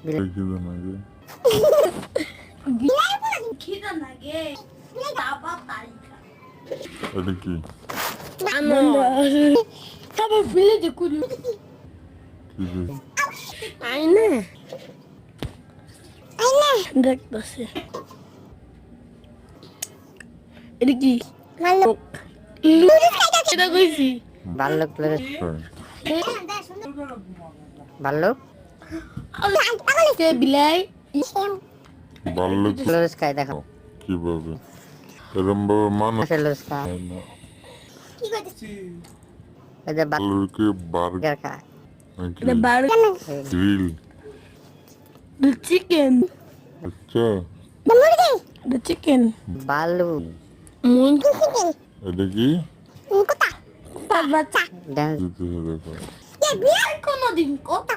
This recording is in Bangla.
খিদে নাকি? খিদে লাগে এটা কি? তারপর ফেলে দে কুড়ি কি রে? আইনে দেখতেছে এটা কি ভাল্লুক এটা কইছি ভাল্লুক ভাল্লুক কে বিলাই ভাল্লুক লুস্কাই দেখো কিভাবে? এরম ভাবে মানুষ আসে লুস্কা খায় না। এই যে ভাল্লুকে বার্গার বার্গার খায় নাকি এটা বার্গার গ্রিল? the chicken আচ্ছা, the chicken বালু মুরগি এটা কি? তার বাচ্চা ড্যান্স দিতেছে দেখো। কোনদিন কথা